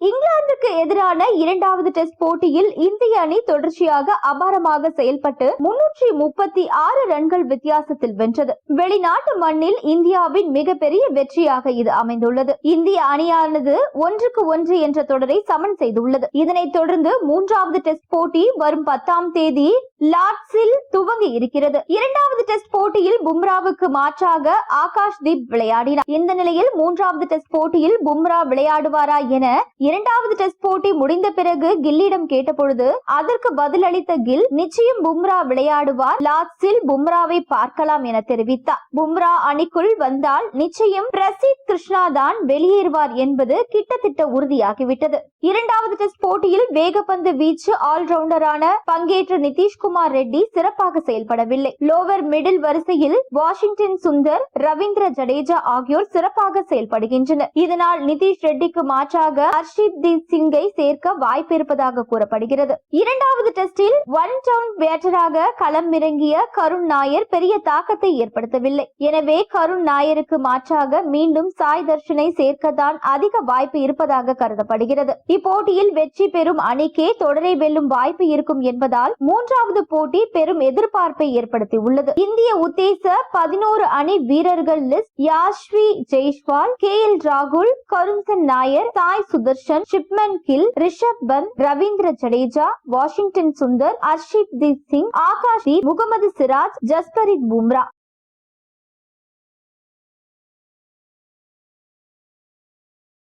இங்கிலாந்துக்கு எதிரான இரண்டாவது டெஸ்ட் போட்டியில் இந்திய அணி தொடர்ச்சியாக அபாரமாக செயல்பட்டு 336 ரன்கள் வித்தியாசத்தில் வென்றது. வெளிநாட்டு மண்ணில் இந்தியாவின் மிகப்பெரிய வெற்றியாக இது அமைந்துள்ளது. இந்திய அணியானது 1-1 என்ற தொடரை சமன் செய்துள்ளது. இதனைத் தொடர்ந்து மூன்றாவது டெஸ்ட் போட்டி வரும் 10ஆம் தேதி லார்ட்ஸில் துவங்கி இருக்கிறது. இரண்டாவது டெஸ்ட் போட்டியில் பும்ராவுக்கு மாற்றாக ஆகாஷ் தீப் விளையாடினார். இந்த நிலையில் மூன்றாவது டெஸ்ட் போட்டியில் பும்ரா விளையாடுவாரா என இரண்டாவது டெஸ்ட் போட்டி முடிந்த பிறகு கில்லிடம் கேட்டபொழுது அதற்கு பதிலளித்த கில், நிச்சயம் பும்ரா விளையாடுவார், லார்ட்ஸில் பும்ராவை பார்க்கலாம் என தெரிவித்தார். பும்ரா அணிக்குள் வந்தால் நிச்சயம் பிரசித் கிருஷ்ணா தான் வெளியேறுவார் என்பது கிட்டத்தட்ட உறுதியாகிவிட்டது. இரண்டாவது டெஸ்ட் போட்டியில் வேகப்பந்து வீச்சு ஆல்ரவுண்டரான பங்கேற்ற நிதிஷ்குமார் ரெட்டி சிறப்பாக செயல்படவில்லை. லோவர் மிடில் வரிசையில் வாஷிங்டன் சுந்தர், ரவீந்திர ஜடேஜா ஆகியோர் சிறப்பாக செயல்படுகின்றனர். இதனால் நிதிஷ் ரெட்டிக்கு மாற்றாக ஹர்ஷீப்தீப் சிங்கை சேர்க்க வாய்ப்பு இருப்பதாக கூறப்படுகிறது. இரண்டாவது டெஸ்டில் ஒன் டவுன் பேட்டராக களம் இறங்கிய கருண் நாயர் பெரிய தாக்கத்தை ஏற்படுத்தவில்லை. எனவே கருண் நாயருக்கு மாற்றாக மீண்டும் சாய் தர்ஷனை சேர்க்கத்தான் அதிக வாய்ப்பு இருப்பதாக கருதப்படுகிறது. இப்போட்டியில் வெற்றி பெறும் அணிக்கே தொடரை வெல்லும் வாய்ப்பு இருக்கும் என்பதால் மூன்றாவது போட்டி பெரும் எதிர்பார்ப்பை ஏற்படுத்தியுள்ளது. இந்திய உத்தேச 11 அணி வீரர்கள் லிஸ்ட்: யாஸ்வி ஜெய்ஸ்வால், KL ராகுல், கருண்சன் நாயர், சாய் சுதர்ஷன், ஷிப்மன் கில், ரிஷப் பந்த், ரவீந்திர ஜடேஜா, வாஷிங்டன் சுந்தர், ஹர்ஷீப்தீப் சிங், ஆகாஷ் தீப், முகமது சிராஜ், ஜஸ்பிரித் பும்ரா.